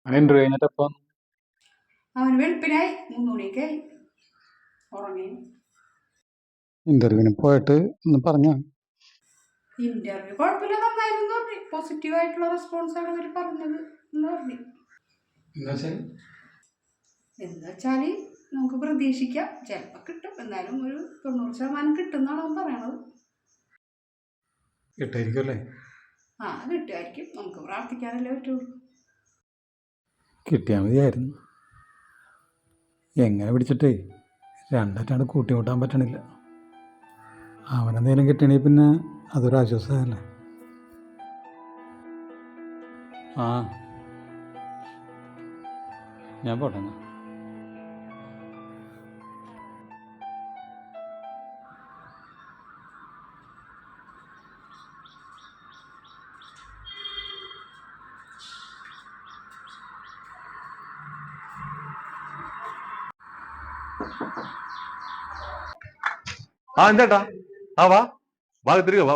അങ്ങനെ ഇന്റർവ്യൂ കഴിഞ്ഞിട്ടപ്പം അവന് വെളുപ്പിനായി 3 മണിയൊക്കെ ആയി ഉറങ്ങി. ഇന്റർവ്യൂവിന് പോയിട്ട് ഒന്ന് പറഞ്ഞ ഇന്റർവ്യൂ കുഴപ്പമില്ല, നന്നായിരുന്നു പറഞ്ഞു. പോസിറ്റീവായിട്ടുള്ള റെസ്പോൺസാണ് അവർ പറഞ്ഞത് എന്ന് പറഞ്ഞു. എന്ന് വെച്ചാല് നമുക്ക് പ്രതീക്ഷിക്കാം, ചിലപ്പോൾ കിട്ടും, എന്നാലും ഒരു 90% കിട്ടും എന്നാണ് അവൻ പറയണത്. കിട്ടായിരിക്കും അല്ലേ? കിട്ടുമായിരിക്കും, നമുക്ക് പ്രാർത്ഥിക്കാനല്ലേ പറ്റുള്ളൂ. കിട്ടിയാൽ മതിയായിരുന്നു. എങ്ങനെ പിടിച്ചിട്ടേ രണ്ടായിട്ടാണ് കൂട്ടിമുട്ടാൻ പറ്റണില്ല. അവനെന്തെങ്കിലും കിട്ടണമെങ്കിൽ പിന്നെ അതൊരാശ്വാസമല്ലേ. ഞാൻ പോട്ടെ. എന്താട്ടാ? വാ ഭാഗത്തിരിക്കോ, വാ.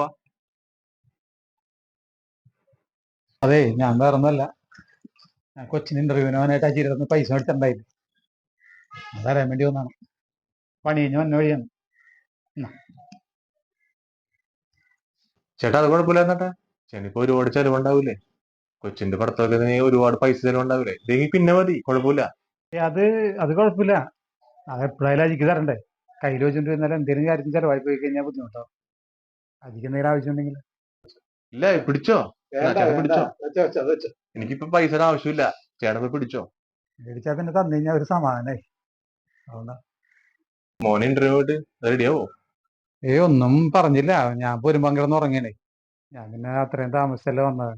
അതെ, ഞാൻ വേറെ ഒന്നല്ല, ഞാൻ കൊച്ചിന് ഇന്റർവ്യൂവിന് പോകാനായിട്ട് അജിരുന്ന് പൈസ മേടിച്ചിട്ടുണ്ടായില്ല, അതറിയാൻ വേണ്ടി വന്നാണ്. പണി കഴിഞ്ഞ് വന്ന വഴിയാണ്. ചേട്ടാ അത് കുഴപ്പമില്ല. എന്നാട്ടാ ചേട്ടനിപ്പോ ഒരുപാട് ചെലവുണ്ടാവൂലേ? കൊച്ചിന്റെ ഭർത്താവൊക്കെ ഒരുപാട് പൈസ ചെലവുണ്ടാവൂലേ? ഇല്ലെങ്കിൽ പിന്നെ മതി, കുഴപ്പമില്ല. അത് കുഴപ്പമില്ല, അത് എപ്പോഴായാലും അജിക്ക് തരണ്ടേ. കയ്യിൽ വെച്ചിട്ട് എന്നാലും എന്തെങ്കിലും കാര്യത്തിൽ ചെലവായി പോയി കഴിഞ്ഞാൽ ബുദ്ധിമുട്ടോ. അജിക്ക് എന്തെങ്കിലും ആവശ്യമുണ്ടെങ്കിൽ ഇല്ല, പിടിച്ചോ, പിടിച്ചോ. എനിക്കിപ്പോ പൈസയുടെ ആവശ്യമില്ല, ചേട്ടൻ പോയി പിടിച്ചോ. മേടിച്ചാൽ പിന്നെ തന്നു കഴിഞ്ഞാൽ ഒരു സമാധാനമായി. അതുകൊണ്ടാ. മോനെ ഇന്റർവ്യൂ ആയിട്ട് റെഡിയാവോ? ഒന്നും പറഞ്ഞില്ല, ഞാൻ പോരും പങ്കിടന്ന് ഉറങ്ങിയേ. ഞാൻ പിന്നെ അത്രയും താമസിച്ചല്ലേ വന്നത്.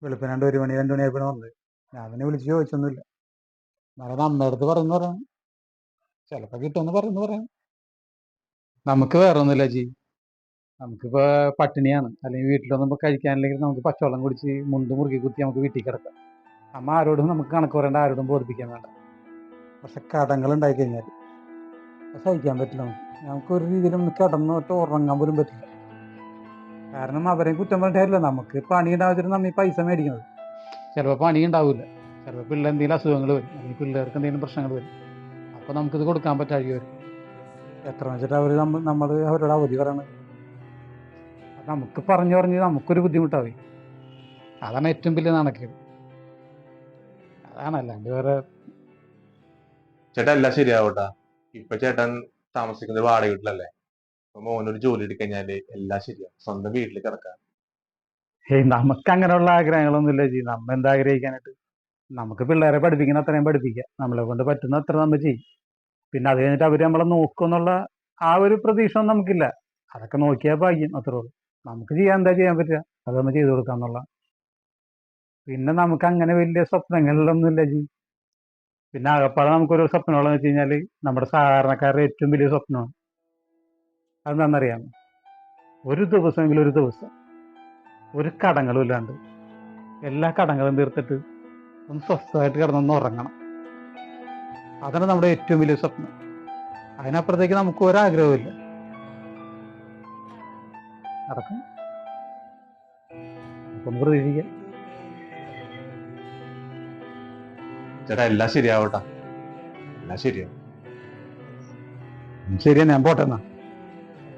വെളുപ്പിനാണ്ട് 1 മണി 2 മണിയായപ്പോഴാണ് വന്നത്. ഞാൻ പിന്നെ വിളിച്ച് ചോദിച്ചൊന്നുമില്ല. നാളെ അമ്മയുടെ അടുത്ത് പറയുന്നു പറയാം, ചിലപ്പോൾ കിട്ടുമെന്ന് പറയാം. നമുക്ക് വേറെ ഒന്നുമില്ല ജി, നമുക്കിപ്പോ പട്ടിണിയാണ്, അല്ലെങ്കിൽ വീട്ടിലൊന്നും ഇപ്പൊ കഴിക്കാനില്ലെങ്കിൽ നമുക്ക് പച്ചവെള്ളം കുടിച്ച് മുണ്ട് മുറുക്കി കുത്തി നമുക്ക് വീട്ടിൽ കിടക്കാം. അമ്മ ആരോടും നമുക്ക് കണക്ക് പറയേണ്ട, ആരോടും ബോധിപ്പിക്കാൻ വേണ്ട. പക്ഷെ കടങ്ങൾ ഉണ്ടായി കഴിഞ്ഞാൽ സഹിക്കാൻ പറ്റില്ല. നമുക്കൊരു രീതിയിലും കിടന്നിട്ട് ഉറങ്ങാൻ പോലും പറ്റില്ല. കാരണം അവരെയും കുറ്റം പറഞ്ഞിട്ടില്ല, നമുക്ക് പണി ഉണ്ടാവിച്ചിട്ട് നമ്മൾ ഈ പൈസ മേടിക്കുന്നത്. ചിലപ്പോൾ പണി ഉണ്ടാവില്ല, ചിലപ്പോൾ പിള്ളേർ എന്തെങ്കിലും അസുഖങ്ങൾ വരും, അല്ലെങ്കിൽ പിള്ളേർക്ക് എന്തെങ്കിലും പ്രശ്നങ്ങൾ വരും. അപ്പോൾ നമുക്കിത് കൊടുക്കാൻ പറ്റാതെ വരും. എത്ര വെച്ചിട്ട് നമ്മൾ അവരോട് അവധി പറയണത്. അത് നമുക്ക് പറഞ്ഞു നമുക്കൊരു ബുദ്ധിമുട്ടാവും. അതാണ് ഏറ്റവും വലിയ നാണക്കേട്. അതാണ്, അല്ലാണ്ട് വേറെ. ചേട്ടാ എല്ലാം ശരിയാവട്ടാ. ഇപ്പൊ ചേട്ടൻ താമസിക്കുന്നത് വാടക വീട്ടിലല്ലേ? അപ്പൊ മോനൊരു ജോലി എടുക്കഴിഞ്ഞാല് എല്ലാം ശരിയാവും, സ്വന്തം വീട്ടിൽ കിടക്കാം. നമുക്ക് അങ്ങനെയുള്ള ആഗ്രഹങ്ങളൊന്നുമില്ല ജി. നമ്മ എന്താ ആഗ്രഹിക്കാനായിട്ട്? നമുക്ക് പിള്ളേരെ പഠിപ്പിക്കുന്ന അത്രയും പഠിപ്പിക്കുക, നമ്മളെ കൊണ്ട് പറ്റുന്ന അത്ര നമ്മൾ ചെയ്യും. പിന്നെ അത് കഴിഞ്ഞിട്ട് അവർ നമ്മളെ നോക്കുമെന്നുള്ള ആ ഒരു പ്രതീക്ഷ ഒന്നും നമുക്കില്ല. അതൊക്കെ നോക്കിയാൽ ഭാഗ്യം, അത്രേ ഉള്ളൂ. നമുക്ക് എന്താ ചെയ്യാൻ പറ്റുക അത് നമ്മൾ ചെയ്തു കൊടുക്കാന്നുള്ള. പിന്നെ നമുക്ക് അങ്ങനെ വലിയ സ്വപ്നങ്ങളിലൊന്നുമില്ല ജി. പിന്നെ ആകപ്പാടെ നമുക്കൊരു സ്വപ്നമുള്ളതെന്ന് വെച്ച് കഴിഞ്ഞാൽ നമ്മുടെ സാധാരണക്കാരുടെ ഏറ്റവും വലിയ സ്വപ്നമാണ്. അതെന്താണെന്നറിയാമോ? ഒരു ദിവസം ഒരു കടങ്ങളും ഇല്ലാണ്ട് എല്ലാ കടങ്ങളും തീർത്തിട്ട് ഒന്ന് സ്വസ്ഥമായിട്ട് കിടന്നൊന്ന് ഉറങ്ങണം. അതാണ് നമ്മുടെ ഏറ്റവും വലിയ സ്വപ്നം. അതിനപ്പുറത്തേക്ക് നമുക്ക് ഒരാഗ്രഹമില്ല. നടക്കും, നമുക്കൊന്ന് പ്രതീക്ഷിക്കാം. ചേട്ടാ എല്ലാം ശരിയാവട്ടാ, എല്ലാം ശരിയാവും. ശരിയാ, ഞാൻ പോട്ടെ എന്നാ.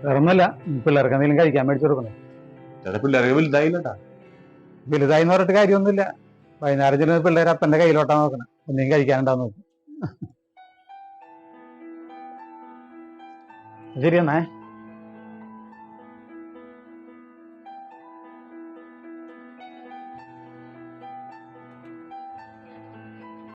വേറെ ഒന്നുമല്ല, പിള്ളേർക്ക് എന്തെങ്കിലും കഴിക്കാൻ മേടിച്ചു കൊടുക്കണേ. ചേട്ടാ പിള്ളേർക്ക് വലുതായില്ലട്ടാ. വലുതായി എന്ന് പറഞ്ഞിട്ട് കാര്യമൊന്നുമില്ല. വൈകുന്നേരം ചെല്ലുന്ന പിള്ളേർ അപ്പൻ്റെ കയ്യിലോട്ടാ നോക്കണം, എന്തെങ്കിലും കഴിക്കാനുണ്ടാവും നോക്കും. ശരിയെന്നേ.